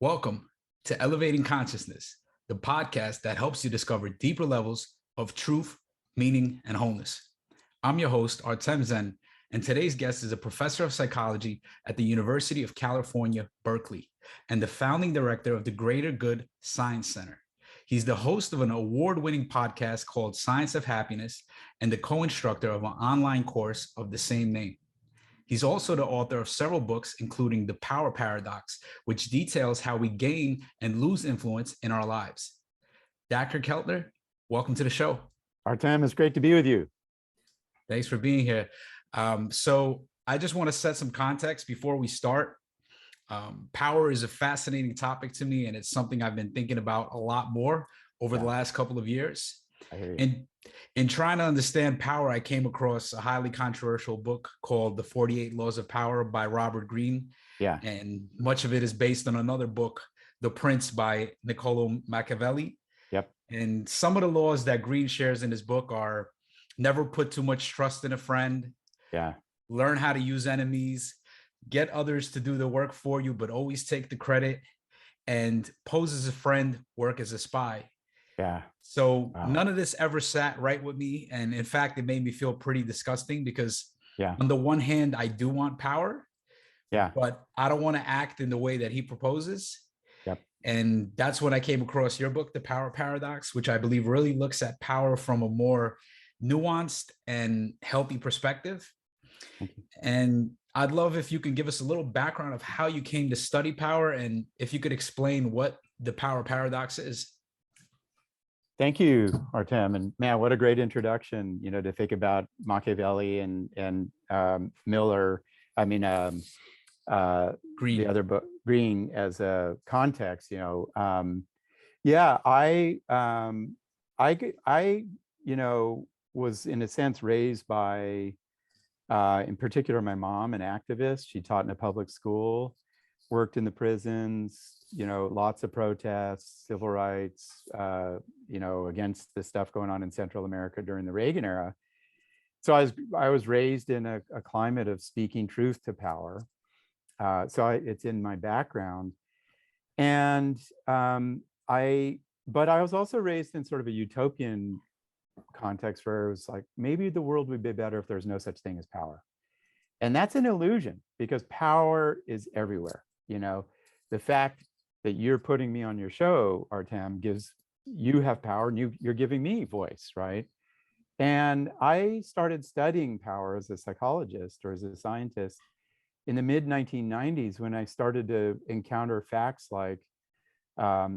Welcome to Elevating Consciousness, the podcast that helps you discover deeper levels of truth, meaning, and wholeness. I'm your host, Artem and today's guest is a professor of psychology at the University of California, Berkeley, and the founding director of the Greater Good Science Center. He's the host of an award-winning podcast called Science of Happiness and the co-instructor of an online course of the same name. He's also the author of several books, including The Power Paradox, which details how we gain and lose influence in our lives. Dacher Keltner, welcome to the show. Artem, it's great to be with you. Thanks for being here. So I just want to set some context before we start. Power is a fascinating topic to me, and it's something I've been thinking about a lot more over the last couple of years. And in trying to understand power, I came across a highly controversial book called The 48 Laws of Power by Robert Greene. Yeah. And much of it is based on another book, The Prince by Niccolo Machiavelli. Yep. And some of the laws that Greene shares in his book are never put too much trust in a friend. Yeah. Learn how to use enemies, get others to do the work for you, but always take the credit, and pose as a friend, work as a spy. Yeah. So none of this ever sat right with me. And in fact, it made me feel pretty disgusting because on the one hand, I do want power, but I don't want to act in the way that he proposes. Yep. And that's when I came across your book, The Power Paradox, which I believe really looks at power from a more nuanced and healthy perspective. And I'd love if you can give us a little background of how you came to study power and if you could explain what the power paradox is. Thank you, Artem. And man, what a great introduction, to think about Machiavelli and Miller, Greene. The other book, Greene, as a context, I was in a sense raised by, in particular, my mom, an activist. She taught in a public school, worked in the prisons, lots of protests, civil rights, against the stuff going on in Central America during the Reagan era. So I was raised in a climate of speaking truth to power. It's in my background. And but I was also raised in sort of a utopian context where it was like, maybe the world would be better if there's no such thing as power. And that's an illusion because power is everywhere. The fact that you're putting me on your show, Artem, gives you have power and you're giving me voice, right? And I started studying power as a psychologist or as a scientist in the mid 1990s when I started to encounter facts like, that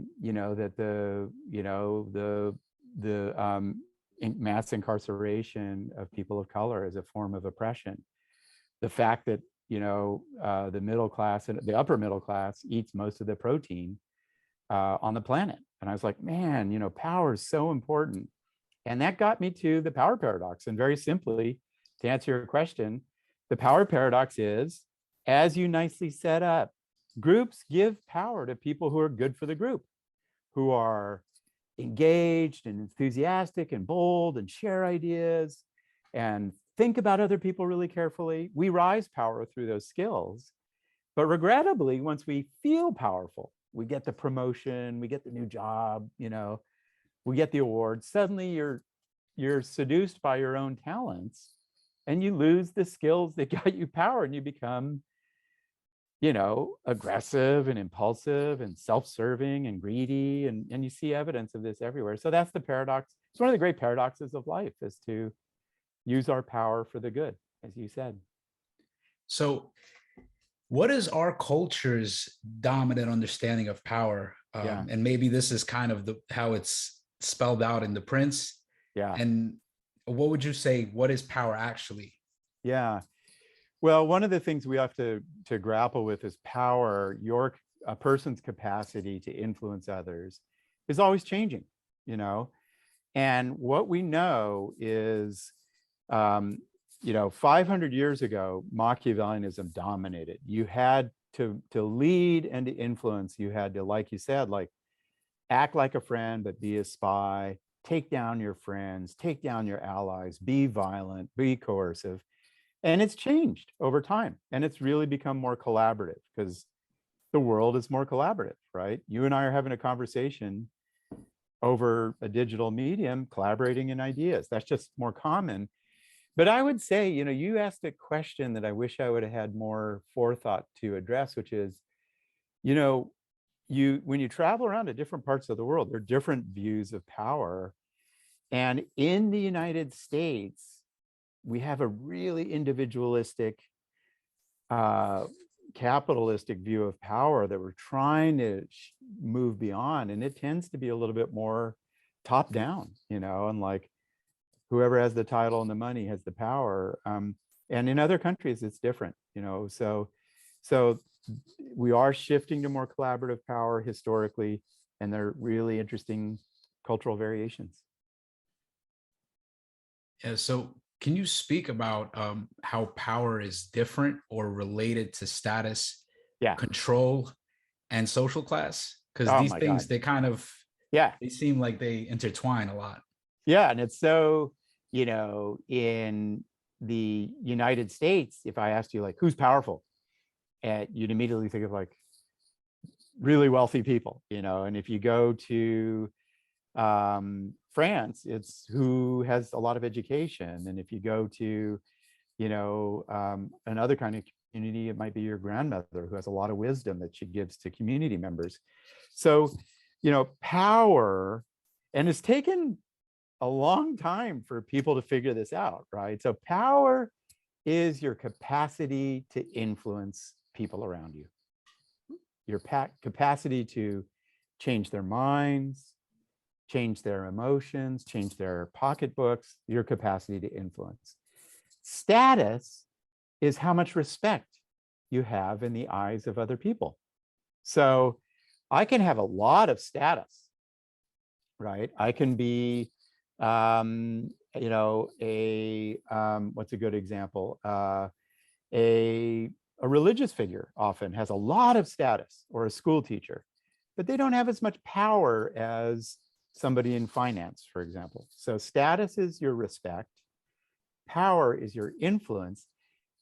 the mass incarceration of people of color is a form of oppression. The fact that the middle class and the upper middle class eats most of the protein on the planet. And I was like, man, power is so important. And that got me to the power paradox. And very simply, to answer your question, the power paradox is, as you nicely set up, groups give power to people who are good for the group, who are engaged and enthusiastic and bold and share ideas and think about other people really carefully. We rise power through those skills. But regrettably, once we feel powerful, we get the promotion, we get the new job, we get the award. Suddenly you're seduced by your own talents and you lose the skills that got you power and you become, aggressive and impulsive and self-serving and greedy. And you see evidence of this everywhere. So that's the paradox. It's one of the great paradoxes of life, is to use our power for the good, as you said. So what is our culture's dominant understanding of power? And maybe this is kind of how it's spelled out in The Prince. Yeah. And what would you say, what is power actually? Yeah. Well, one of the things we have to grapple with is power. A person's capacity to influence others is always changing, And what we know is, 500 years ago, Machiavellianism dominated. You had to lead and to influence. You had to, like you said, act like a friend, but be a spy, take down your friends, take down your allies, be violent, be coercive. And it's changed over time. And it's really become more collaborative because the world is more collaborative, right? You and I are having a conversation over a digital medium, collaborating in ideas. That's just more common. But I would say, you asked a question that I wish I would have had more forethought to address, which is, when you travel around to different parts of the world, there are different views of power. And in the United States, we have a really individualistic, capitalistic view of power that we're trying to move beyond. And it tends to be a little bit more top down, and like whoever has the title and the money has the power. And in other countries, it's different, so we are shifting to more collaborative power historically, and they're really interesting cultural variations. Yeah. So can you speak about how power is different or related to status, control, and social class? Because these things, they kind of, they seem like they intertwine a lot. Yeah. And it's so, in the United States, if I asked you like, who's powerful? And you'd immediately think of like really wealthy people, and if you go to France, it's who has a lot of education. And if you go to, another kind of community, it might be your grandmother who has a lot of wisdom that she gives to community members. So, power, and it's taken a long time for people to figure this out, right? So power is your capacity to influence people around you, your capacity to change their minds, change their emotions, change their pocketbooks, your capacity to influence. Status is how much respect you have in the eyes of other people. So I can have a lot of status, right? I can be, what's a good example? A religious figure often has a lot of status, or a school teacher, but they don't have as much power as somebody in finance, for example. So status is your respect, power is your influence,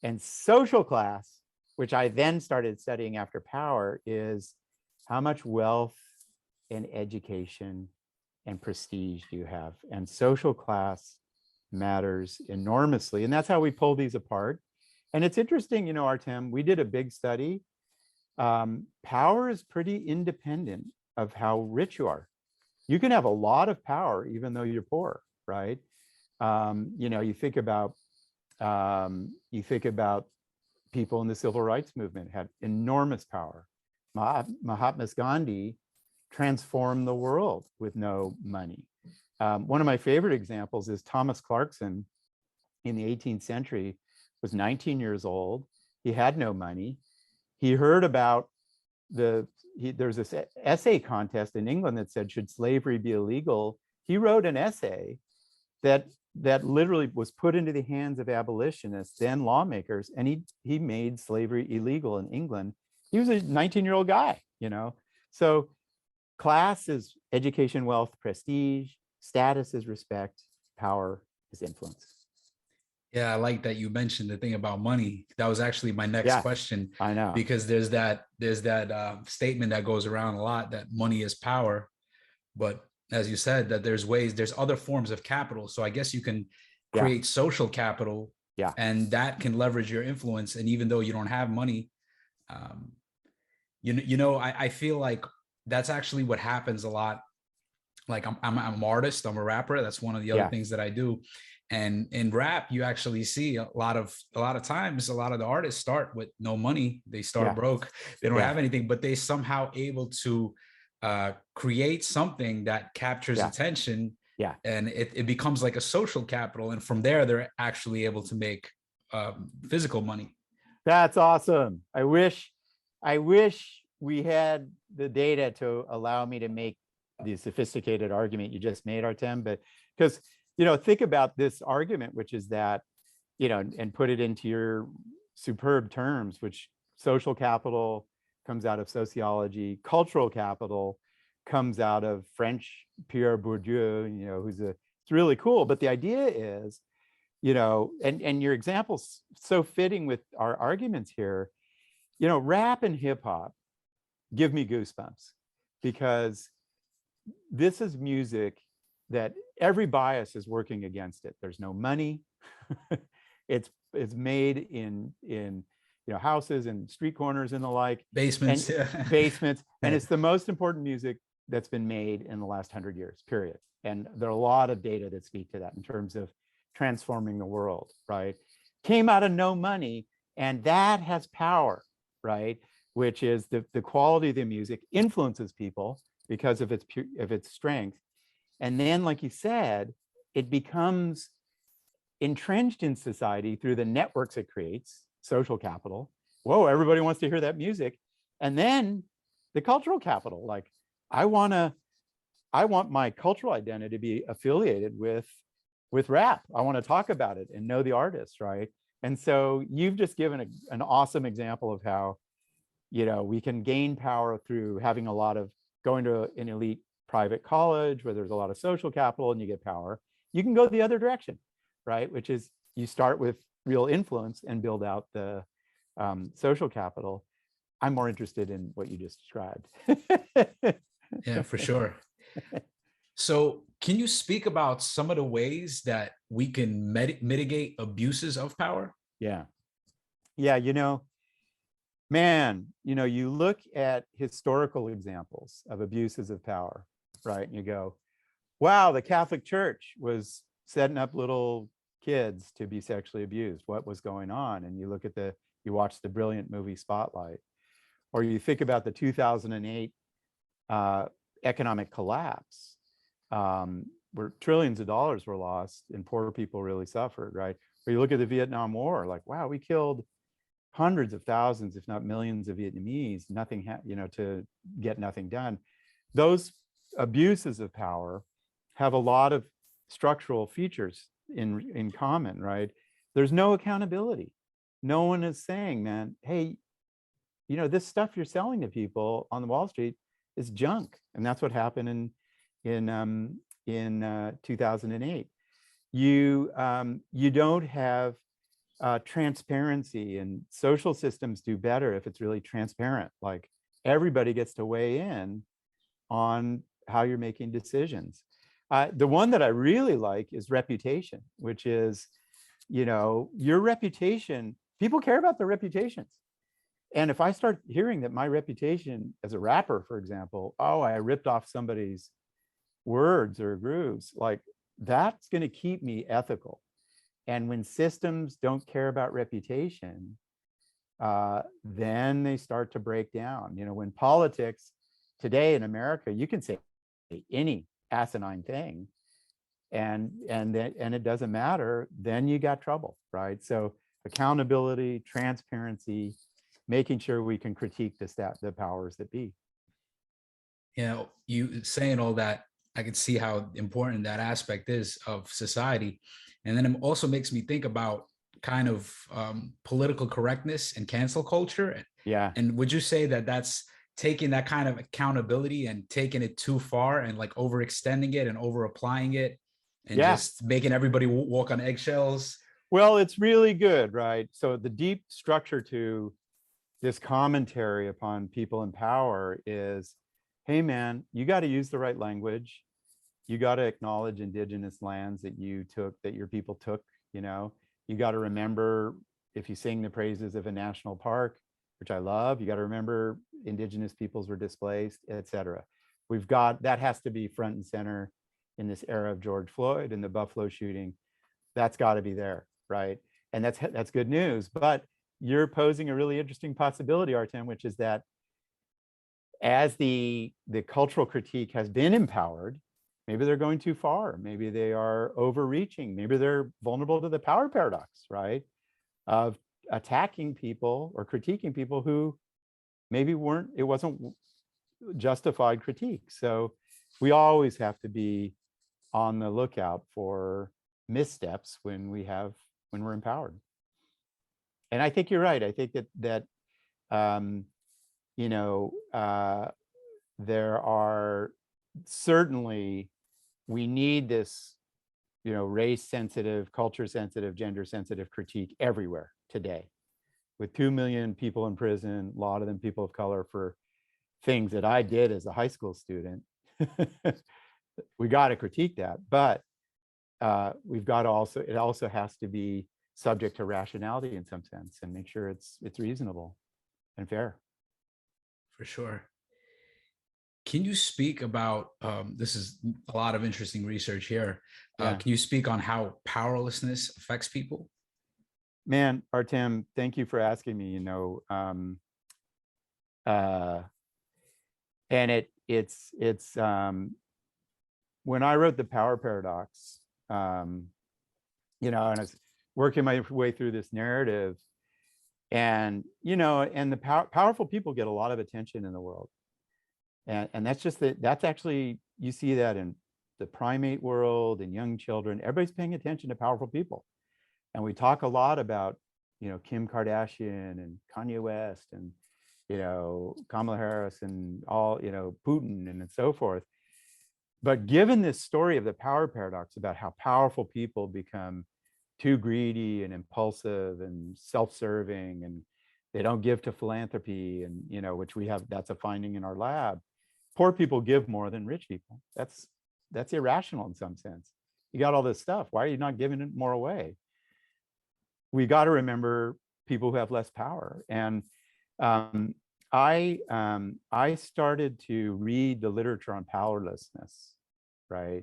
and social class, which I then started studying after power, is how much wealth and education and prestige do you have? And social class matters enormously. And that's how we pull these apart. And it's interesting, Artem, we did a big study. Power is pretty independent of how rich you are. You can have a lot of power even though you're poor, right? You think about people in the civil rights movement had enormous power. Mahatma Gandhi transformed the world with no money. One of my favorite examples is Thomas Clarkson in the 18th century was 19 years old. He had no money. He heard about there's this essay contest in England that said, should slavery be illegal? He wrote an essay that literally was put into the hands of abolitionists, then lawmakers, and he made slavery illegal in England. He was a 19-year-old guy, So class is education, wealth, prestige. Status is respect. Power is influence. Yeah, I like that you mentioned the thing about money. That was actually my next question. I know, because there's that statement that goes around a lot that money is power, but as you said, that there's other forms of capital. So I guess you can create social capital, and that can leverage your influence. And even though you don't have money, I feel like that's actually what happens a lot. Like I'm an artist, I'm a rapper. That's one of the other things that I do. And in rap, you actually see a lot of times, a lot of the artists start with no money. They start broke. They don't have anything, but they somehow able to create something that captures attention. And it becomes like a social capital. And from there, they're actually able to make physical money. That's awesome. I wish we had the data to allow me to make the sophisticated argument you just made, Artem, but because think about this argument, which is that, and put it into your superb terms, which social capital comes out of sociology, cultural capital comes out of French Pierre Bourdieu, it's really cool. But the idea is, and your example's so fitting with our arguments here, rap and hip hop give me goosebumps, because this is music that every bias is working against it. There's no money. It's made in houses and street corners and the like, Basements. and basements, and it's the most important music that's been made in the last 100 years, period. And there are a lot of data that speak to that in terms of transforming the world, right? Came out of no money, and that has power, right? Which is the quality of the music influences people because of its strength. And then, like you said, it becomes entrenched in society through the networks it creates, social capital. Whoa, everybody wants to hear that music. And then the cultural capital, like I want my cultural identity to be affiliated with rap. I want to talk about it and know the artist, right? And so you've just given an awesome example of how, we can gain power through having going to an elite private college where there's a lot of social capital and you get power. You can go the other direction, right? Which is you start with real influence and build out the social capital. I'm more interested in what you just described. Yeah, for sure. So can you speak about some of the ways that we can mitigate abuses of power? Yeah. Man, you look at historical examples of abuses of power, right? And you go, wow, the Catholic Church was setting up little kids to be sexually abused. What was going on? And you watch the brilliant movie Spotlight, or you think about the 2008 economic collapse, where trillions of dollars were lost and poor people really suffered, right? Or you look at the Vietnam War, like, wow, we killed hundreds of thousands, if not millions of Vietnamese, to get nothing done. Those abuses of power have a lot of structural features in common, right? There's no accountability. No one is saying, man, hey, this stuff you're selling to people on the Wall Street is junk. And that's what happened in 2008. You don't have transparency, and social systems do better if it's really transparent. Like everybody gets to weigh in on how you're making decisions. The one that I really like is reputation, which is, your reputation, people care about their reputations. And if I start hearing that my reputation as a rapper, for example, oh, I ripped off somebody's words or grooves, like that's going to keep me ethical. And when systems don't care about reputation, then they start to break down. When politics today in America, you can say any asinine thing, and it doesn't matter. Then you got trouble, right? So accountability, transparency, making sure we can critique the powers that be. You saying all that, I can see how important that aspect is of society. And then it also makes me think about kind of political correctness and cancel culture. Yeah. And would you say that that's taking that kind of accountability and taking it too far and like overextending it and over applying it and just making everybody walk on eggshells? Well, it's really good, right? So the deep structure to this commentary upon people in power is, hey, man, you got to use the right language. You got to acknowledge indigenous lands that your people took. You got to remember, if you sing the praises of a national park, which I love, you got to remember indigenous peoples were displaced, etc. That has to be front and center in this era of George Floyd and the Buffalo shooting. That's got to be there, right? And that's good news. But you're posing a really interesting possibility, Artem, which is that as the cultural critique has been empowered, maybe they're going too far. Maybe they are overreaching. Maybe they're vulnerable to the power paradox, right? Of attacking people or critiquing people who maybe it wasn't justified critique. So we always have to be on the lookout for missteps when we're empowered. And I think you're right. I think that there are certainly, we need this, race sensitive, culture sensitive, gender sensitive critique everywhere today. With 2 million people in prison, a lot of them people of color, for things that I did as a high school student. We got to critique that, but we've got to also, it also has to be subject to rationality in some sense and make sure it's reasonable and fair. For sure. Can you speak about, this is a lot of interesting research here. Yeah. Can you speak on how powerlessness affects people? Man, Artem, thank you for asking me, and it's when I wrote the power paradox, and I was working my way through this narrative, and and the powerful people get a lot of attention in the world, and that's just that's actually, you see that in the primate world and young children. Everybody's paying attention to powerful people, and we talk a lot about Kim Kardashian and Kanye West and Kamala Harris and all Putin and so forth. But given this story of the power paradox about how powerful people become too greedy and impulsive and self-serving, and they don't give to philanthropy, and which we have, that's a finding in our lab. Poor people give more than rich people. That's irrational in some sense. You got all this stuff, why are you not giving it more away? We got to remember people who have less power. And I started to read the literature on powerlessness, right?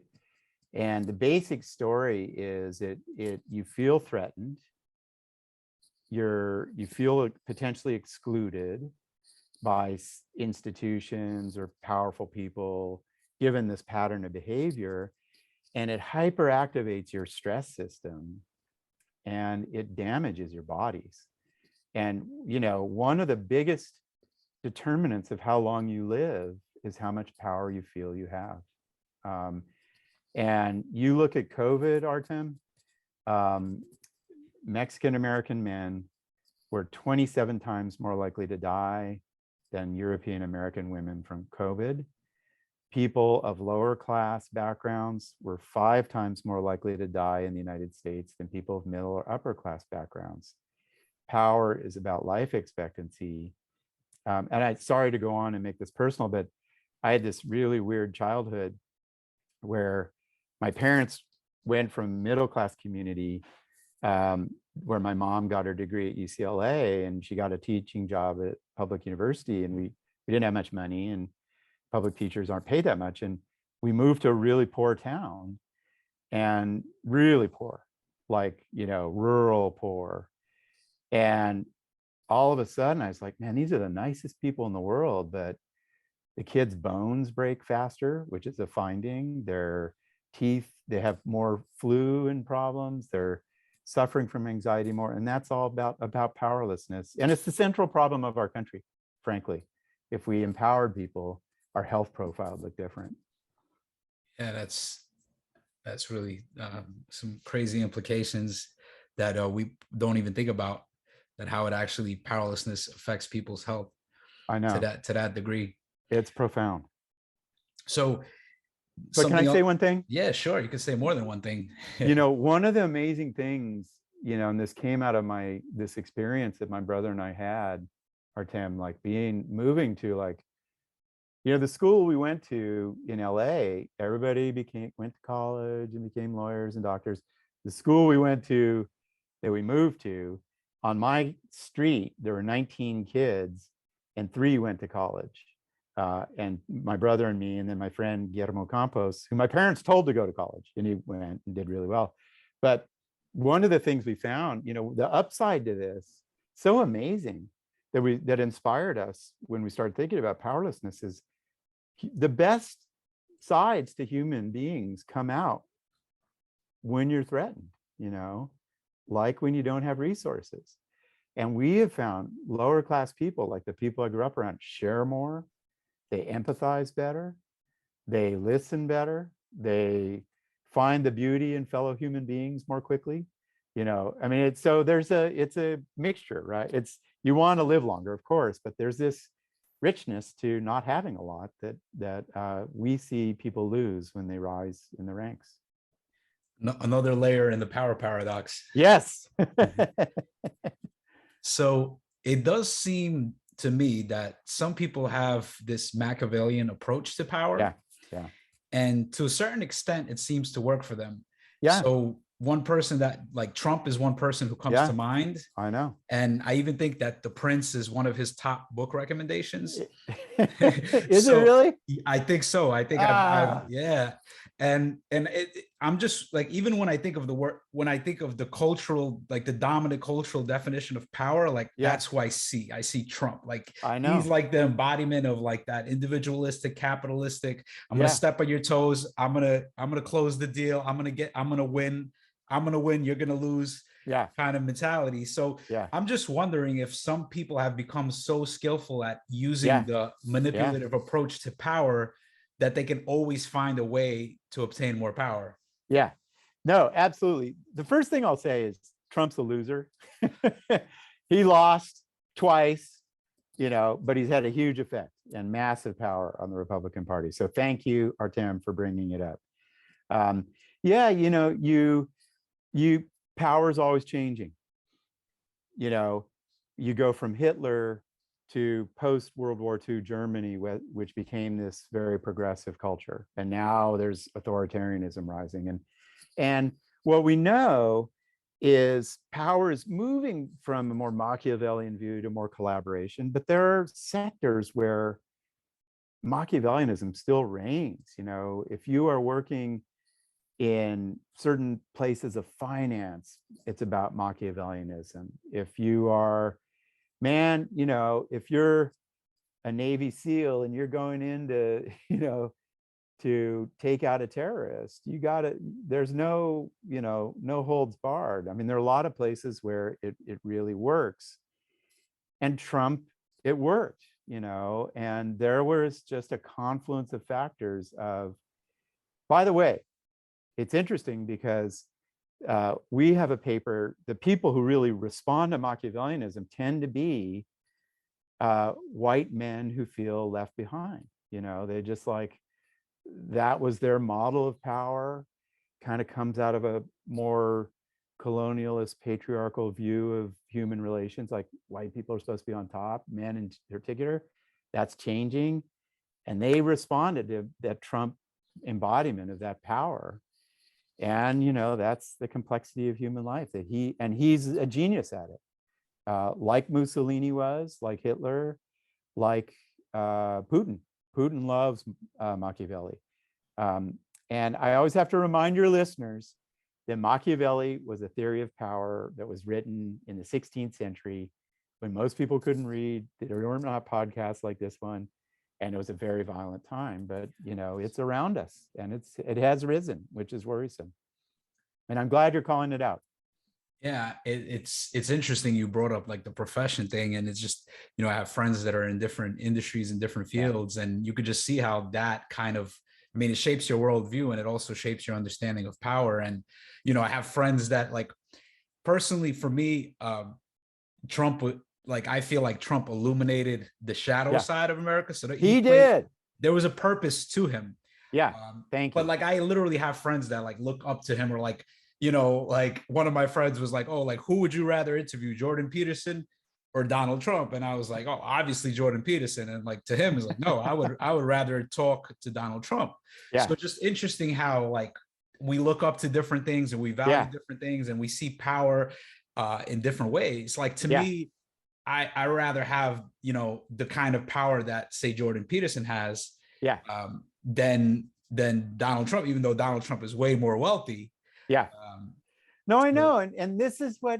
And the basic story is you feel threatened, you feel potentially excluded by institutions or powerful people, given this pattern of behavior, and it hyperactivates your stress system and it damages your bodies. And one of the biggest determinants of how long you live is how much power you feel you have. And you look at COVID, Artem, Mexican American men were 27 times more likely to die than European American women from COVID. People of lower class backgrounds were 5 times more likely to die in the United States than people of middle or upper class backgrounds. Power is about life expectancy. And I'm sorry to go on and make this personal, but I had this really weird childhood where my parents went from middle class community, where my mom got her degree at UCLA and she got a teaching job at public university, and we didn't have much money, and public teachers aren't paid that much. And we moved to a really poor town, and really poor, like, rural poor. And all of a sudden I was like, man, these are the nicest people in the world, but the kids' bones break faster, which is a finding. Their teeth, they have more flu and problems. They're suffering from anxiety more. And that's all about powerlessness. And it's the central problem of our country, frankly. If we empowered people, our health profile would look different. Yeah, that's really some crazy implications that we don't even think about, that how it actually, powerlessness affects people's health. I know. To that degree. It's profound. So, but can I say one thing? Yeah, sure. You can say more than one thing. One of the amazing things, and this came out of this experience that my brother and I had, Artem, like moving to the school we went to in LA, everybody went to college and became lawyers and doctors. The school we went to, that we moved to, on my street, there were 19 kids and 3 went to college. And my brother and me, and then my friend Guillermo Campos, who my parents told to go to college, and he went and did really well. But one of the things we found, the upside to this, so amazing, that inspired us when we started thinking about powerlessness, is the best sides to human beings come out when you're threatened, like when you don't have resources. And we have found lower class people, like the people I grew up around, share more, they empathize better, they listen better, they find the beauty in fellow human beings more quickly. It's a mixture, right? You want to live longer, of course, but there's this richness to not having a lot that we see people lose when they rise in the ranks. Another layer in the power paradox. Yes. So it does seem to me that some people have this Machiavellian approach to power. Yeah. Yeah. And to a certain extent, it seems to work for them. Yeah. So one person that, like Trump is one person who comes to mind. I know. And I even think that The Prince is one of his top book recommendations. Is it really? I think so. I think I've yeah. And I'm just like, even when I think of the word, when I think of the cultural, like the dominant cultural definition of power, like that's who I see. I see Trump. Like, I know. He's like the embodiment of like that individualistic, capitalistic. I'm gonna step on your toes. I'm gonna close the deal. I'm gonna win. You're gonna lose. Kind of mentality. So I'm just wondering if some people have become so skillful at using the manipulative approach to power that they can always find a way to obtain more power. Yeah, no, absolutely. The first thing I'll say is Trump's a loser. He lost twice, but he's had a huge effect and massive power on the Republican Party. So thank you, Artem, for bringing it up. Power is always changing. You go from Hitler to post-World War II Germany, which became this very progressive culture. And now there's authoritarianism rising. And what we know is power is moving from a more Machiavellian view to more collaboration, but there are sectors where Machiavellianism still reigns. If you are working in certain places of finance, it's about Machiavellianism. If you are, if you're a Navy SEAL and you're going in to take out a terrorist, there's no holds barred. I mean, there are a lot of places where it really works. And Trump, it worked, and there was just a confluence of factors of, by the way, it's interesting because we have a paper, the people who really respond to Machiavellianism tend to be white men who feel left behind. They just like, that was their model of power, kind of comes out of a more colonialist, patriarchal view of human relations, like white people are supposed to be on top, men in particular. That's changing. And they responded to that Trump embodiment of that power. And that's the complexity of human life, that he's a genius at it, like Mussolini was, like Hitler, like Putin. Putin loves Machiavelli. And I always have to remind your listeners that Machiavelli was a theory of power that was written in the 16th century when most people couldn't read. There were not podcasts like this one. And it was a very violent time, but it's around us, and it has risen, which is worrisome. And I'm glad you're calling it out. Yeah, it's interesting you brought up like the profession thing, and it's just, I have friends that are in different industries and different fields, and you could just see how that kind of, it shapes your worldview, and it also shapes your understanding of power. And I have friends that, like, personally for me, Trump would, like, I feel like Trump illuminated the shadow side of America. So that he did. There was a purpose to him. Yeah. Thank you. But like, I literally have friends that like look up to him, or like, like one of my friends was like, oh, like, who would you rather interview, Jordan Peterson or Donald Trump? And I was like, oh, obviously Jordan Peterson. And like, to him is like, no, I would rather talk to Donald Trump. Yeah. So just interesting how like we look up to different things and we value different things, and we see power in different ways. Like, to me, I rather have, the kind of power that, say, Jordan Peterson has, than Donald Trump, even though Donald Trump is way more wealthy. Yeah. No, I know. And this is what,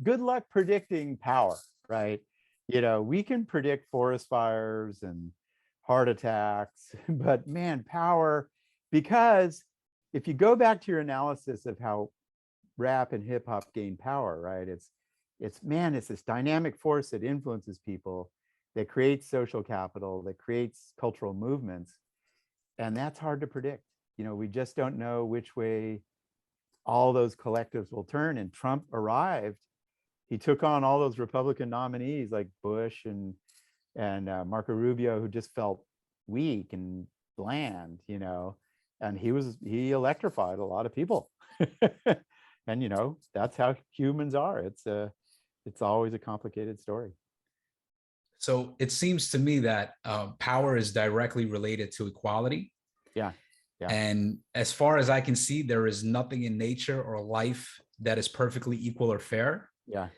good luck predicting power, right? We can predict forest fires and heart attacks, but man, power, because if you go back to your analysis of how rap and hip hop gain power, right? It's this dynamic force that influences people, that creates social capital, that creates cultural movements. And that's hard to predict. We just don't know which way all those collectives will turn. And Trump arrived, he took on all those Republican nominees like Bush and Marco Rubio, who just felt weak and bland, and he electrified a lot of people. And that's how humans are. It's always a complicated story. So it seems to me that power is directly related to equality. Yeah. Yeah. And as far as I can see, there is nothing in nature or life that is perfectly equal or fair. Yeah.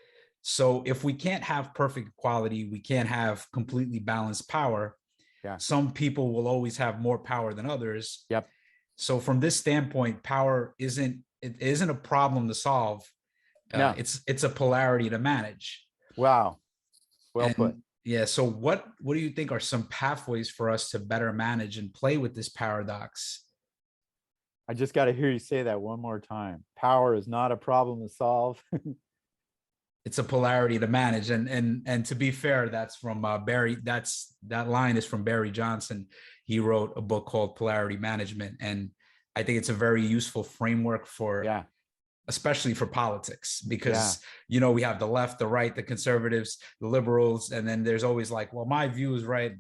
So if we can't have perfect equality, we can't have completely balanced power. Yeah. Some people will always have more power than others. Yep. So from this standpoint, power isn't a problem to solve. No. It's a polarity to manage. Wow. Well put. And yeah, so what do you think are some pathways for us to better manage and play with this paradox? I just got to hear you say that one more time. Power is not a problem to solve. It's a polarity to manage, and to be fair, that's from Barry. That line is from Barry Johnson. He wrote a book called Polarity Management, and I think it's a very useful framework for, Yeah. especially for politics, because Yeah. we have the left, the right, the conservatives, the liberals, and then there's always like, well, my view is right,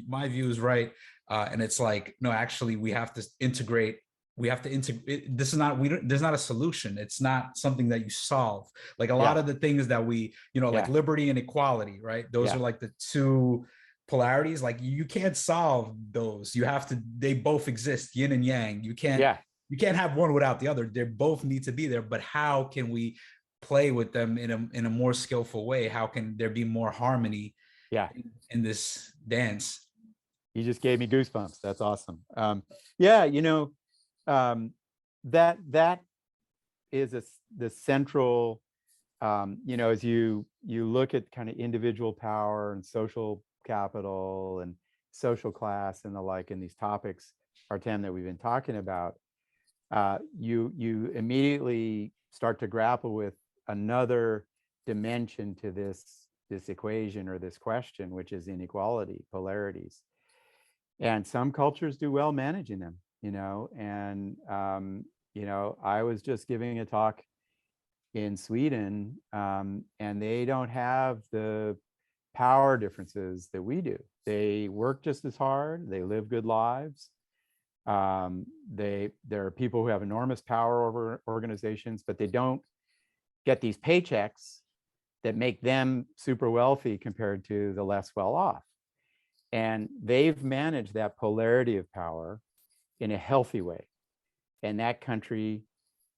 my view is right, and it's like, no, actually, we have to integrate. We have to integrate. This is not. There's not a solution. It's not something that you solve. Like a lot Yeah. of the things that we, like Yeah. liberty and equality, right? Those Yeah. are like the two polarities. Like you can't solve those. You have to. They both exist, yin and yang. You can't. Yeah. You can't have one without the other. They both need to be there. But how can we play with them in a more skillful way? How can there be more harmony? Yeah. In this dance? You just gave me goosebumps. That's awesome. Yeah. That is the central, as you look at kind of individual power and social capital and social class and the like in these topics, Artem, that we've been talking about, you immediately start to grapple with another dimension to this equation or this question, which is inequality, polarities. And some cultures do well managing them, and I was just giving a talk in Sweden, and they don't have the power differences that we do. They work just as hard, they live good lives. There are people who have enormous power over organizations, but they don't get these paychecks that make them super wealthy compared to the less well off. And they've managed that polarity of power in a healthy way. In that country,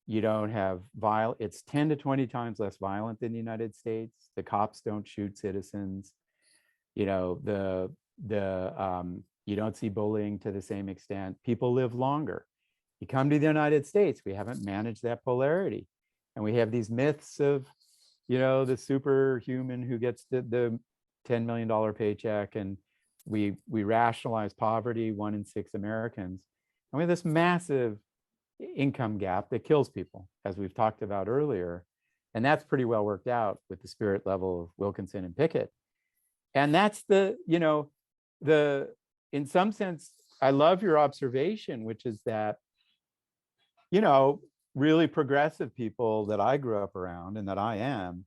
you don't have violence. It's 10 to 20 times less violent than the United States. The cops don't shoot citizens. You don't see bullying to the same extent. People live longer. You come to the United States, we haven't managed that polarity. And we have these myths of, the superhuman who gets the $10 million paycheck, and we rationalize poverty, 1 in 6 Americans. And we have this massive income gap that kills people, as we've talked about earlier. And that's pretty well worked out with the spirit level of Wilkinson and Pickett. And that's in some sense, I love your observation, which is that, really progressive people that I grew up around and that I am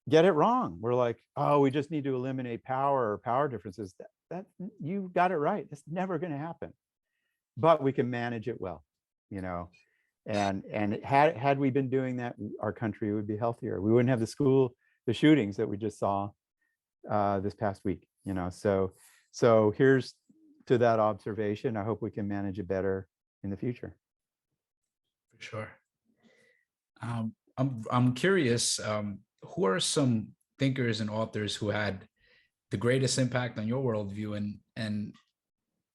get it wrong. We're like, oh, we just need to eliminate power or power differences. That you got it right. It's never going to happen, but we can manage it well, and had we been doing that, our country would be healthier. We wouldn't have the shootings that we just saw this past week, so here's to that observation. I hope we can manage it better in the future. For sure. I'm curious, who are some thinkers and authors who had the greatest impact on your worldview? And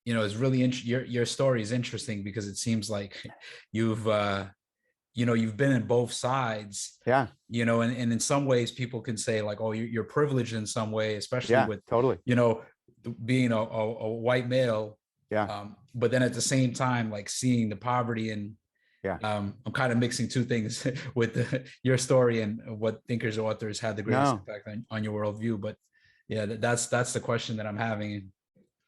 it's really your story is interesting because it seems like you've been in both sides. Yeah. And in some ways people can say like, oh, you're privileged in some way, especially with totally, being a white male. Yeah. But then at the same time, like seeing the poverty and I'm kind of mixing two things with your story and what thinkers or authors had the greatest impact on your worldview. But yeah, that's the question that I'm having.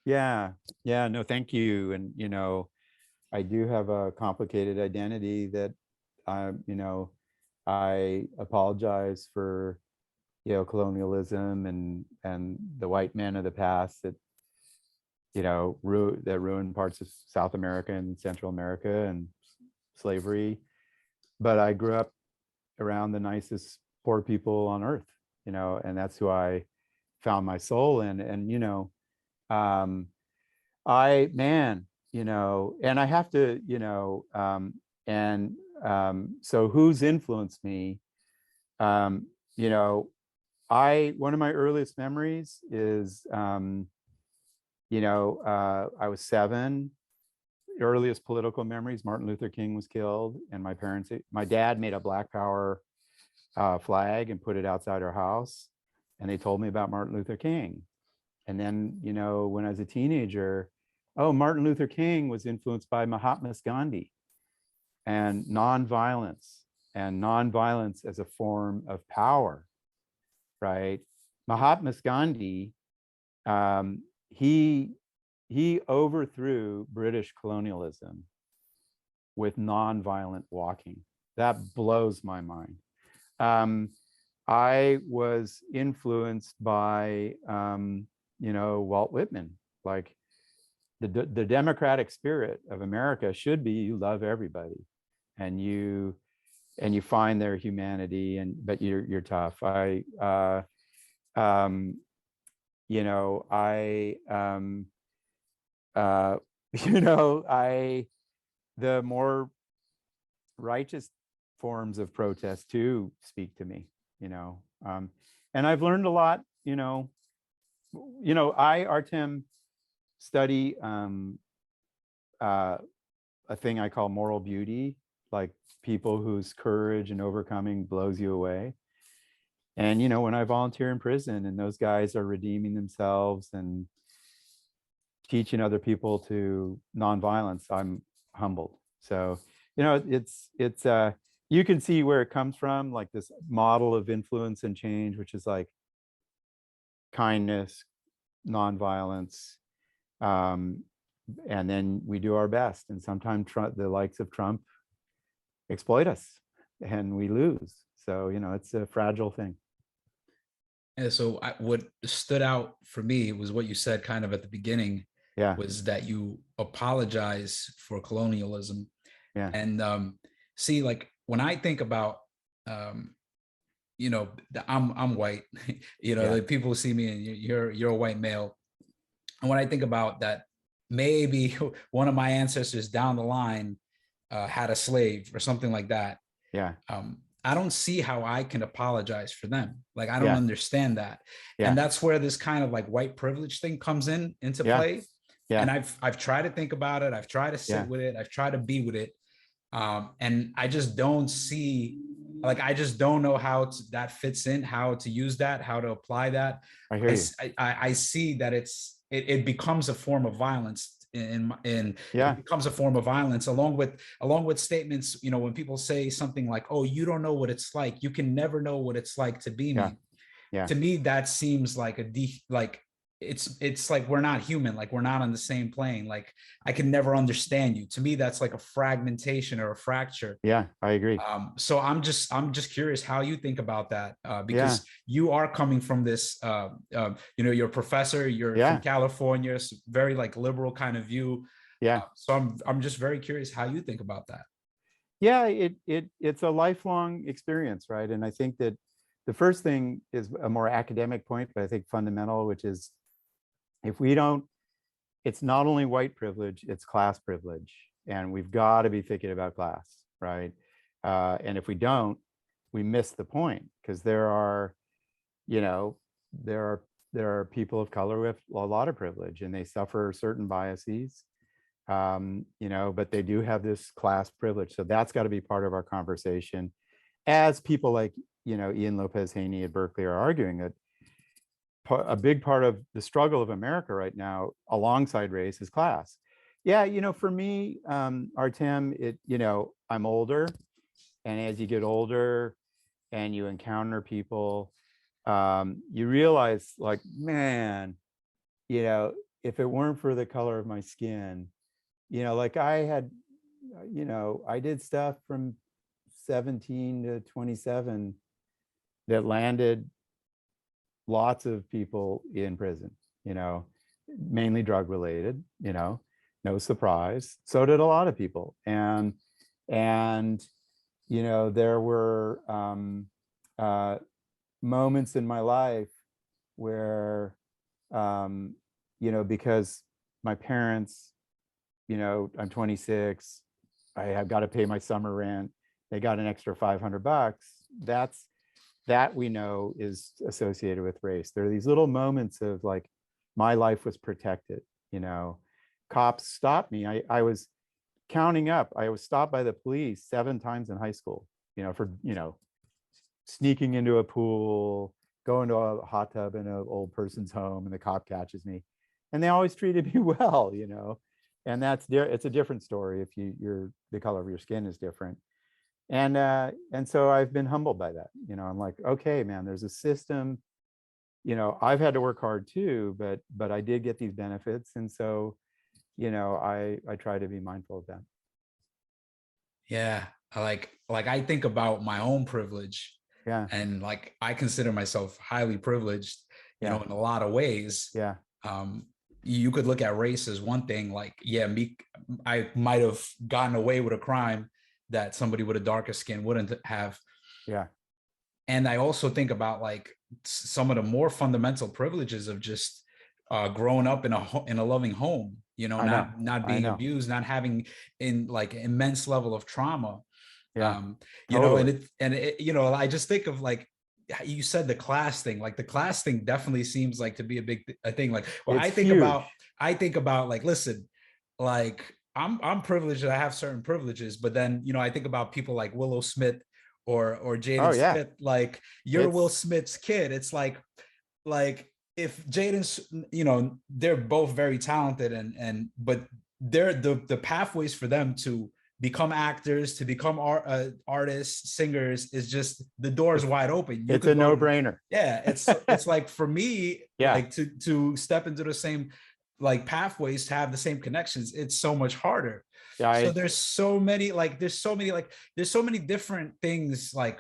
Yeah. No, thank you. And I do have a complicated identity that I apologize for colonialism and the white men of the past that ruined parts of South America and Central America and slavery. But I grew up around the nicest poor people on earth, and that's who I found my soul in. And, um, and I have to, so who's influenced me? You know, one of my earliest memories is, I was 7. Earliest political memories, Martin Luther King was killed, and my dad made a Black Power flag and put it outside our house. And they told me about Martin Luther King. And then, when I was a teenager, Martin Luther King was influenced by Mahatma Gandhi and nonviolence as a form of power, right? Mahatma Gandhi, he overthrew British colonialism with nonviolent walking. That blows my mind. I was influenced by, Walt Whitman. Like the democratic spirit of America should be you love everybody, and you find their humanity, but you're tough. The more righteous forms of protest too speak to me, and I've learned a lot. Artem, study a thing I call moral beauty, like people whose courage and overcoming blows you away. And when I volunteer in prison and those guys are redeeming themselves and teaching other people to nonviolence, I'm humbled. So it's you can see where it comes from, like this model of influence and change, which is like kindness, nonviolence, and then we do our best. And sometimes the likes of Trump exploit us and we lose. So it's a fragile thing. And so what stood out for me was what you said kind of at the beginning. Yeah. Was that you apologize for colonialism. Yeah. And see, like when I think about I'm white, like people see me and you're a white male. And when I think about that, maybe one of my ancestors down the line had a slave or something like that. Yeah. I don't see how I can apologize for them. Like, I don't understand that. Yeah. And that's where this kind of like white privilege thing comes into play. Yeah. And I've tried to think about it. I've tried to sit with it. I've tried to be with it. And I just don't see, like, I just don't know how that fits in, how to use that, how to apply that. I hear you. I see that it becomes a form of violence. It becomes a form of violence along with statements, when people say something like, oh, you don't know what it's like, you can never know what it's like to be me. To me, that seems like it's like we're not human, like we're not on the same plane, like I can never understand you. To me, that's like a fragmentation or a fracture. I agree. So I'm just curious how you think about that, because you are coming from this you're a professor, you're from California, so very like liberal kind of view. So I'm just very curious how you think about that. It's a lifelong experience, right? And I think that the first thing is a more academic point, but I think fundamental, which is, it's not only white privilege, it's class privilege. And we've got to be thinking about class, right? And if we don't, we miss the point, because there are people of color with a lot of privilege and they suffer certain biases, but they do have this class privilege. So that's got to be part of our conversation, as people like, Ian Lopez Haney at Berkeley are arguing that a big part of the struggle of America right now, alongside race, is class. For me, Artem, I'm older, and as you get older and you encounter people, you realize, like, man, if it weren't for the color of my skin, like I did stuff from 17 to 27 that landed lots of people in prison, mainly drug related, no surprise. So did a lot of people. And there were moments in my life where, because my parents, I'm 26, I have got to pay my summer rent. They got an extra $500. That we know is associated with race. There are these little moments of like, my life was protected, cops stopped me. I was counting up. I was stopped by the police 7 times in high school, for, sneaking into a pool, going to a hot tub in an old person's home, and the cop catches me. And they always treated me well, and it's a different story if the color of your skin is different. And so I've been humbled by that. I'm like, okay, man, there's a system. I've had to work hard too, but I did get these benefits. And so, I try to be mindful of that. Yeah. I think about my own privilege. Yeah. And like, I consider myself highly privileged, in a lot of ways. Yeah. You could look at race as one thing, like, I might have gotten away with a crime that somebody with a darker skin wouldn't have. Yeah. And I also think about like some of the more fundamental privileges of just growing up in a loving home, not being abused, not having in like immense level of trauma. Yeah. Totally. I just think of like, you said the class thing, like the class thing definitely seems like to be a thing. Like, well, I think about like, listen, like I'm privileged and I have certain privileges, but then, I think about people like Willow Smith or Jaden Smith, like you're Will Smith's kid. It's like if Jaden's, they're both very talented but they're the pathways for them to become actors, to become artists, singers, is just, the door is wide open. It's a no-brainer. Yeah, it's like for me, yeah, like to step into the same like pathways, to have the same connections, it's so much harder. Yeah, so there's so many different things, like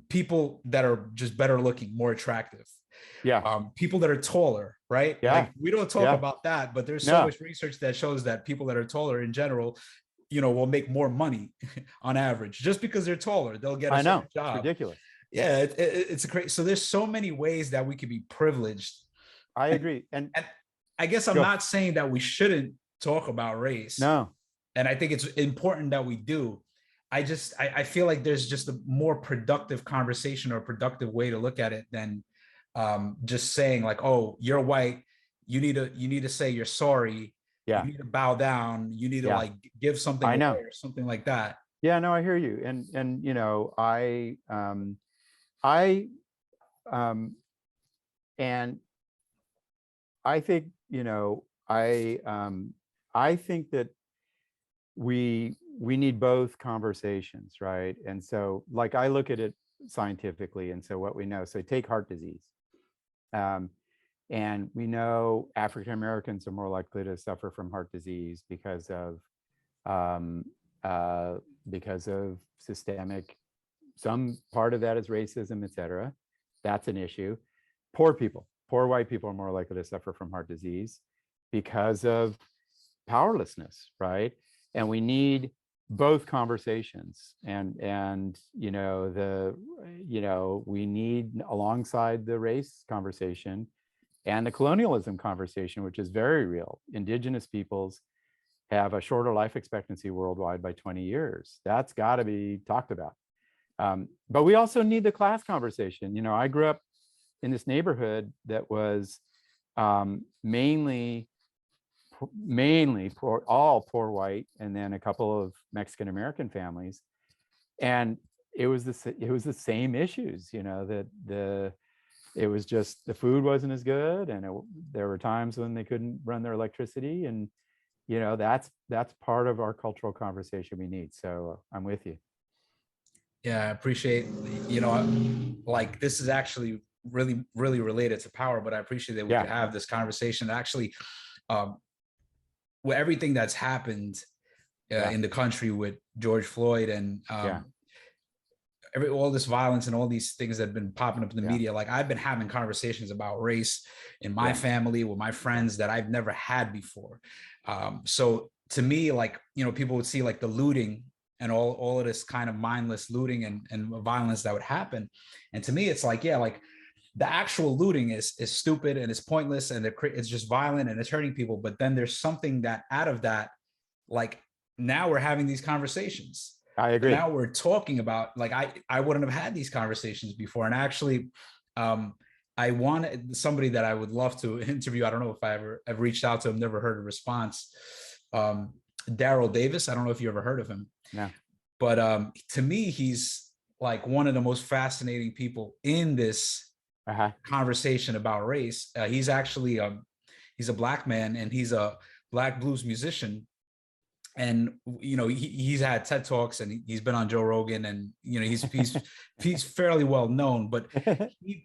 people that are just better looking, more attractive. Yeah. People that are taller, right? Yeah. Like we don't talk about that, but there's so much research that shows that people that are taller in general, will make more money on average just because they're taller. They'll get a job. It's ridiculous. Yeah, it's a great. So there's so many ways that we could be privileged. I agree. And I guess I'm not saying that we shouldn't talk about race. No. And I think it's important that we do. I feel like there's just a more productive conversation or productive way to look at it than just saying like, oh, you're white, you need to say you're sorry. Yeah. You need to bow down. You need to like give something away or something like that. Yeah, no, I hear you. And I think, I think that we need both conversations, right? And so like I look at it scientifically, and so what we know, so take heart disease. And we know African Americans are more likely to suffer from heart disease because of systemic, some part of that is racism, et cetera. That's an issue. Poor white people are more likely to suffer from heart disease because of powerlessness, right? And we need both conversations, and we need, alongside the race conversation and the colonialism conversation, which is very real. Indigenous peoples have a shorter life expectancy worldwide by 20 years. That's got to be talked about. But we also need the class conversation. I grew up in this neighborhood that was mainly all poor white, and then a couple of Mexican American families, and it was the same issues. It was just the food wasn't as good, and there were times when they couldn't run their electricity, and that's part of our cultural conversation we need. So I'm with you. Yeah, I appreciate, like this is actually really, really related to power, but I appreciate that we could have this conversation. Actually, with everything that's happened in the country with George Floyd and all this violence and all these things that have been popping up in the media, like I've been having conversations about race in my family with my friends that I've never had before. So to me, like, people would see like the looting and all of this kind of mindless looting and violence that would happen. And to me, it's like, the actual looting is stupid and it's pointless and it's just violent and it's hurting people. But then there's something that out of that, like now we're having these conversations. I agree. Now we're talking about, like, I wouldn't have had these conversations before. And actually, I wanted somebody that I would love to interview. I don't know if I've reached out to him, never heard a response. Daryl Davis. I don't know if you ever heard of him. No. But to me, he's like one of the most fascinating people in this conversation about race. He's actually he's a Black man and he's a Black blues musician. And you know, he's had TED Talks and he's been on Joe Rogan, and you know, he's fairly well known. But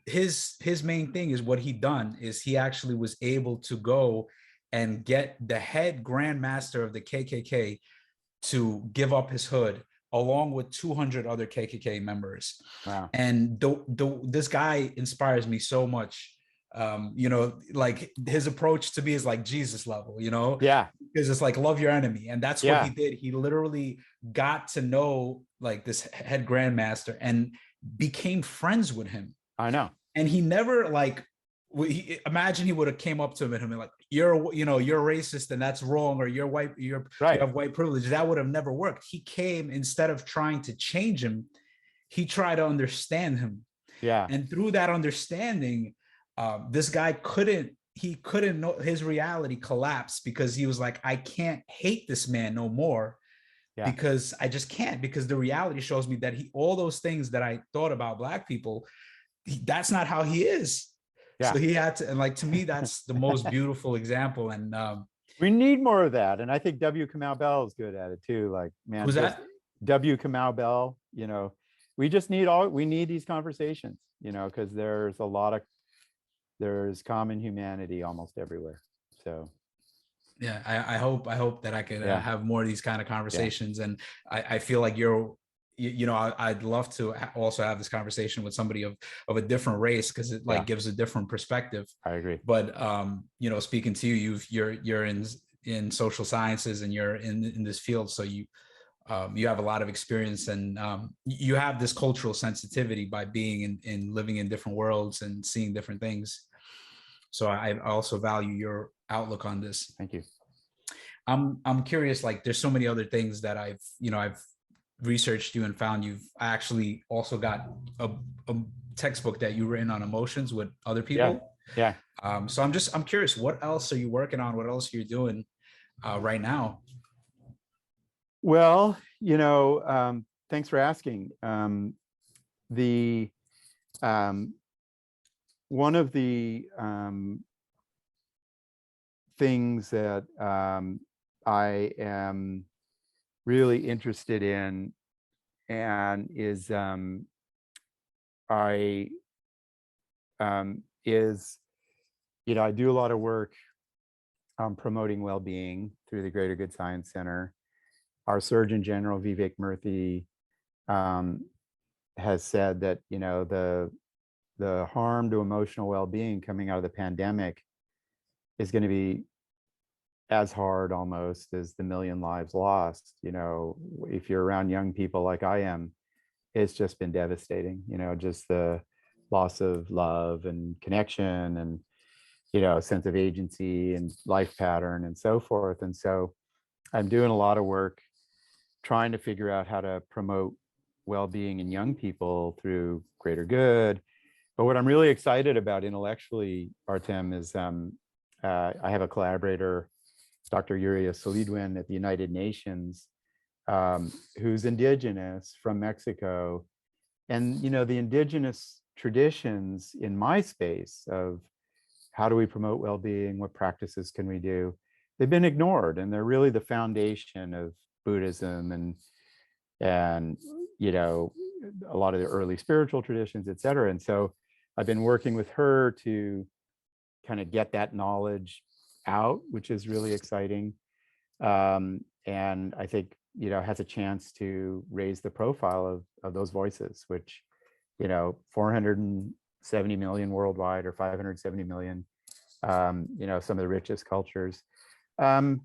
his main thing is what he done is he actually was able to go and get the head grandmaster of the KKK to give up his hood, along with 200 other KKK members. Wow. And this guy inspires me so much. You know, like his approach to me is like Jesus level, you know? Yeah. Because it's like, love your enemy. And that's what he did. He literally got to know like this head grandmaster and became friends with him. I know. And he never like, imagine he would have came up to him and been like, you're racist and that's wrong, or you're white, you have white privilege. That would have never worked. He came, instead of trying to change him, he tried to understand him. Yeah. And through that understanding, this guy couldn't know, his reality collapsed, because he was like, I can't hate this man no more, because I just can't, because the reality shows me that all those things that I thought about Black people, that's not how he is. So he had to, and like, to me, that's the most beautiful example. And we need more of that. And I think W. Kamau Bell is good at it too. Like, man, who's that? W. Kamau Bell, you know, we need these conversations, you know, because there's common humanity almost everywhere. So yeah, I hope that I could have more of these kind of conversations. And I feel like I'd love to also have this conversation with somebody of a different race, because it like gives a different perspective. I agree. But you know, speaking to you, you're in social sciences and you're in this field, so you have a lot of experience, and you have this cultural sensitivity by being in living in different worlds and seeing different things. So I also value your outlook on this. Thank you. I'm curious, like, there's so many other things that I've researched you and found you've actually also got a textbook that you've written on emotions with other people. Yeah. So I'm curious, what else are you working on? What else are you doing right now? Well, you know, thanks for asking. One of the things that I am really interested in, and is you know, I do a lot of work promoting well-being through the Greater Good Science Center. Our Surgeon General Vivek Murthy has said that, you know, the harm to emotional well-being coming out of the pandemic is going to be as hard almost as the 1 million lives lost. You know, if you're around young people like I am, it's just been devastating, you know, just the loss of love and connection and, you know, sense of agency and life pattern and so forth. And so I'm doing a lot of work trying to figure out how to promote well-being in young people through greater good. But what I'm really excited about intellectually, Artem, is I have a collaborator, Dr. Yuria Solidwin at the United Nations, who's indigenous from Mexico. And, you know, the indigenous traditions in my space of how do we promote well-being, what practices can we do, they've been ignored, and they're really the foundation of Buddhism and you know, a lot of the early spiritual traditions, et cetera. And so I've been working with her to kind of get that knowledge out, which is really exciting. And I think, you know, has a chance to raise the profile of those voices, which, you know, 470 million worldwide, or 570 million, you know, some of the richest cultures. So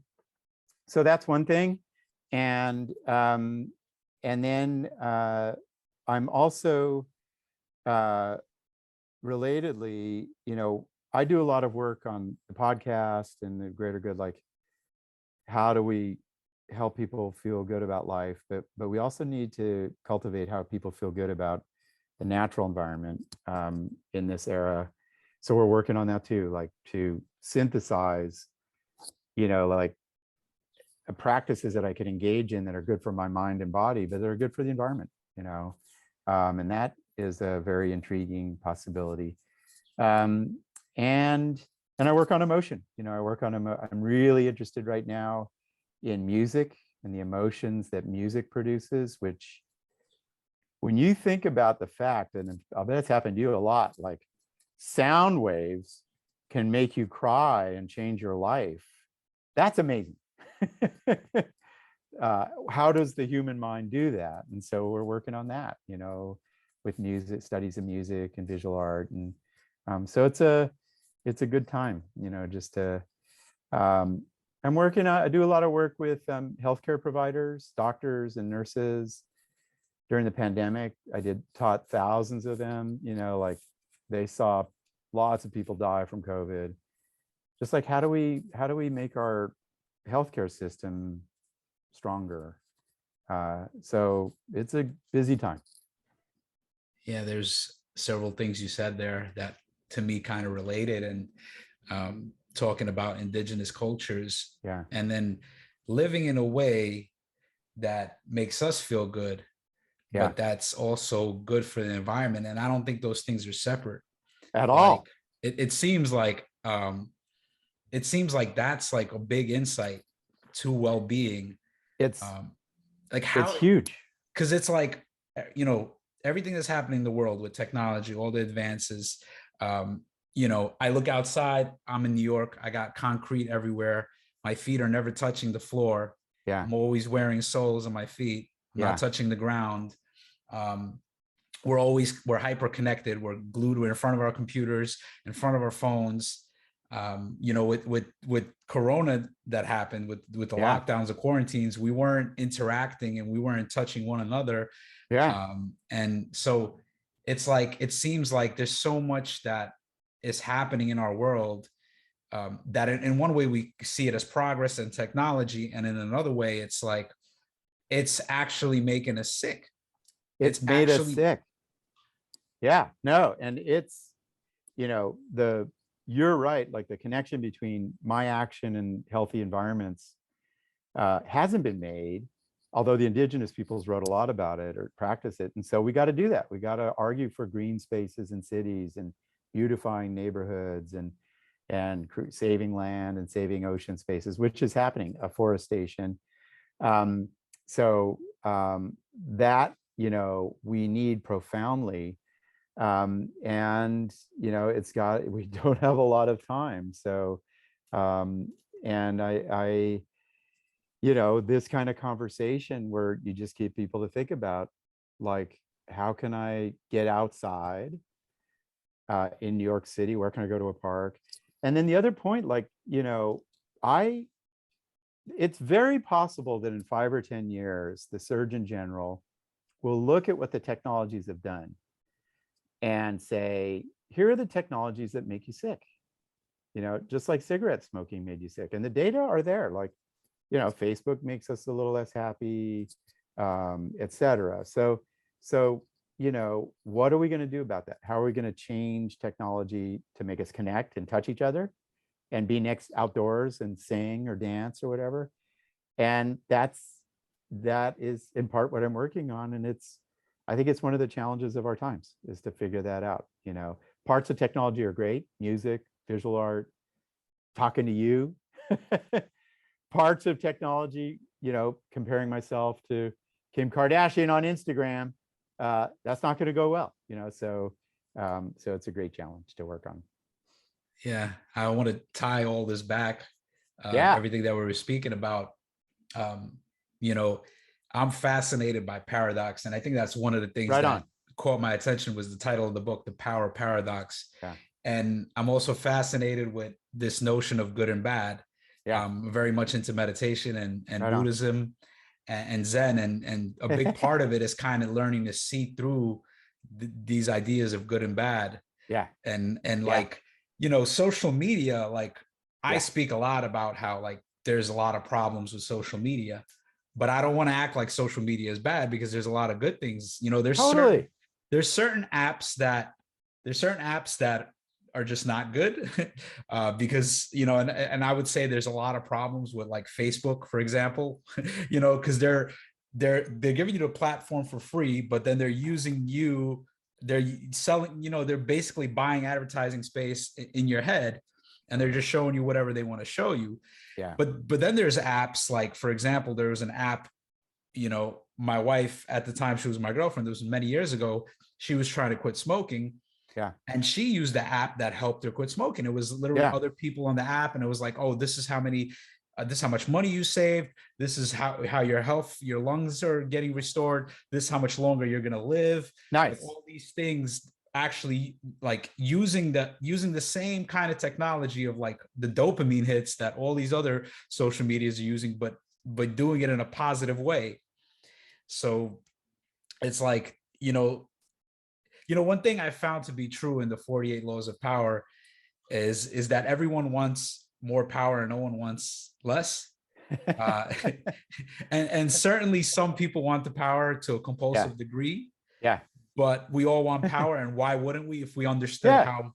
that's one thing. And then I'm also relatedly, I do a lot of work on the podcast and the greater good, like how do we help people feel good about life, but we also need to cultivate how people feel good about the natural environment in this era. So we're working on that too, like to synthesize, like practices that I can engage in that are good for my mind and body, but that are good for the environment, and that is a very intriguing possibility. And I work on emotion. I'm really interested right now in music and the emotions that music produces, which when you think about the fact, and I'll bet it's happened to you a lot, like sound waves can make you cry and change your life. That's amazing. How does the human mind do that? And so we're working on that, with music, studies of music and visual art. And so it's a good time, just to, I do a lot of work with healthcare providers, doctors and nurses. During the pandemic, taught thousands of them, like they saw lots of people die from COVID. Just like, how do we make our healthcare system stronger? So it's a busy time. Yeah, there's several things you said there that to me kind of related, and talking about indigenous cultures, Yeah, and then living in a way that makes us feel good, yeah, but that's also good for the environment. And I don't think those things are separate. at Like all. it seems like that's like a big insight to well-being. It's Like it's how, huge. because it's like, everything that's happening in the world with technology, all the advances. I look outside, I'm in New York, I got concrete everywhere, my feet are never touching the floor. Yeah, I'm always wearing soles on my feet, I'm not yeah, touching the ground. um, we're hyper connected, we're glued, we're in front of our computers, in front of our phones. With Corona that happened, with the yeah, lockdowns, the quarantines, we weren't interacting and we weren't touching one another. yeah. And so it's like, it seems like there's so much that is happening in our world, that in one way we see it as progress and technology, and in another way it's like it's actually making us sick. It's It's made us actually, sick. Yeah, no, and it's, the you're right, like the connection between my action and healthy environments hasn't been made, although the indigenous peoples wrote a lot about it or practice it. And so we got to do that. We got to argue for green spaces in cities and beautifying neighborhoods and saving land and saving ocean spaces, which is happening, afforestation. Um, that, we need profoundly. And we don't have a lot of time. So, and this kind of conversation where you just get people to think about, like, how can I get outside in New York City? Where can I go to a park? And then the other point, like, it's very possible that in 5 or 10 years, the Surgeon General will look at what the technologies have done and say, here are the technologies that make you sick. Just like cigarette smoking made you sick. And the data are there. Like, Facebook makes us a little less happy, et cetera. So, what are we going to do about that? How are we going to change technology to make us connect and touch each other and be next outdoors and sing or dance or whatever? And that is in part what I'm working on. And I think it's one of the challenges of our times, is to figure that out. Parts of technology are great: music, visual art, talking to you. Parts of technology, comparing myself to Kim Kardashian on Instagram, that's not going to go well. So it's a great challenge to work on. yeah, I want to tie all this back, Yeah, everything that we were speaking about. You know, I'm fascinated by paradox, and I think that's one of the things right that on. caught my attention was the title of the book, The Power Paradox. Yeah, And I'm also fascinated with this notion of good and bad. yeah, I'm very much into meditation and right on. Buddhism and Zen, and a big part of it is kind of learning to see through these ideas of good and bad. Yeah. And Yeah. like, social media, like I Yeah. speak a lot about how like there's a lot of problems with social media, but I don't want to act like social media is bad, because there's a lot of good things. Totally. There's certain apps that are just not good. Because and I would say there's a lot of problems with like Facebook, for example. Because they're giving you the platform for free, but then they're using you. They're selling, they're basically buying advertising space in your head, and they're just showing you whatever they want to show you. Yeah. But then there's apps like, for example, there was an app, my wife at the time, she was my girlfriend, this was many years ago, she was trying to quit smoking. Yeah. And she used the app that helped her quit smoking. It was literally other people on the app, and it was like, oh, this is how much money you saved. This is how your lungs are getting restored. This is how much longer you're gonna live. Nice. Like, all these things, actually, like using the same kind of technology of like the dopamine hits that all these other social medias are using, but doing it in a positive way. So it's like, one thing I found to be true in the 48 laws of power is that everyone wants more power and no one wants less. And certainly some people want the power to a compulsive degree. Yeah. But we all want power, and why wouldn't we, if we understood how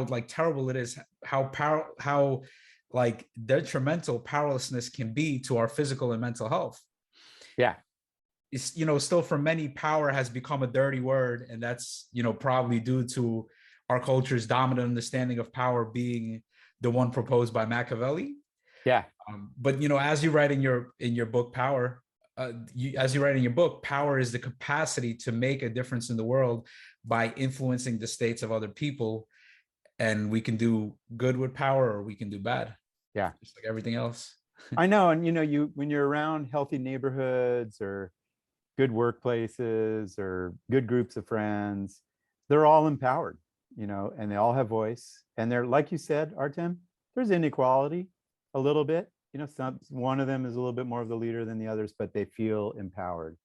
like terrible it is, how like detrimental powerlessness can be to our physical and mental health. Yeah. It's, still for many, power has become a dirty word, and that's, probably due to our culture's dominant understanding of power being the one proposed by Machiavelli. Yeah. But as you write in your book, power, power is the capacity to make a difference in the world by influencing the states of other people, and we can do good with power, or we can do bad. Yeah, just like everything else. I know. And when you're around healthy neighborhoods or good workplaces or good groups of friends, they're all empowered, and they all have voice. And they're, like you said, Artem, there's inequality a little bit. One of them is a little bit more of the leader than the others, but they feel empowered.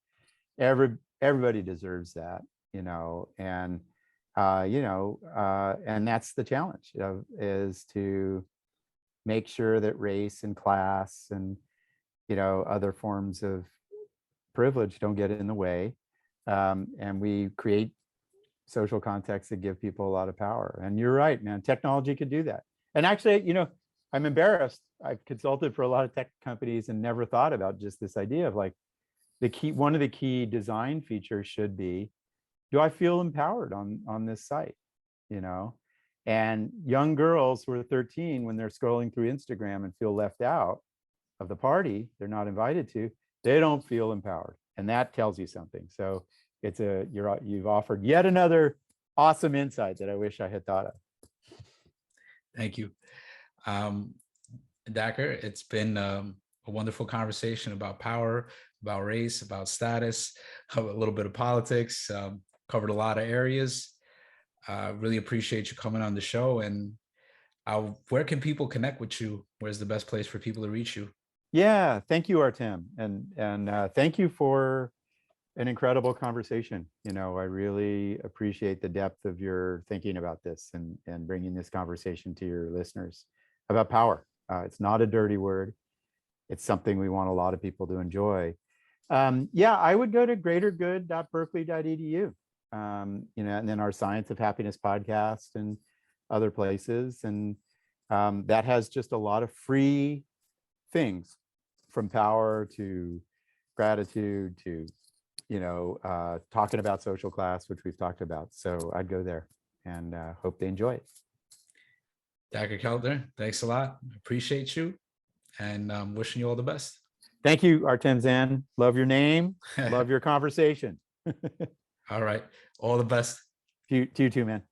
Everybody deserves that, and and that's the challenge, is to make sure that race and class and other forms of privilege don't get in the way, and we create social contexts that give people a lot of power. And you're right, man, technology could do that. And actually, I'm embarrassed, I've consulted for a lot of tech companies and never thought about just this idea of like one of the key design features should be, do I feel empowered on this site? And young girls who are 13, when they're scrolling through Instagram and feel left out of the party they're not invited to, they don't feel empowered. And that tells you something. So you've offered yet another awesome insight that I wish I had thought of. Thank you. Dacher, it's been a wonderful conversation about power, about race, about status, a little bit of politics, covered a lot of areas. Really appreciate you coming on the show. And where can people connect with you? Where's the best place for people to reach you? Yeah, thank you, Artem. And thank you for an incredible conversation. I really appreciate the depth of your thinking about this and bringing this conversation to your listeners about power. It's not a dirty word. It's something we want a lot of people to enjoy. I would go to greatergood.berkeley.edu, and then our Science of Happiness podcast and other places. And that has just a lot of free things, from power to gratitude to, talking about social class, which we've talked about. So I'd go there and hope they enjoy it. Dacher Keltner, thanks a lot. Appreciate you, and wishing you all the best. Thank you, Artem Zan. Love your name. Love your conversation. All right. All the best. To you too, man.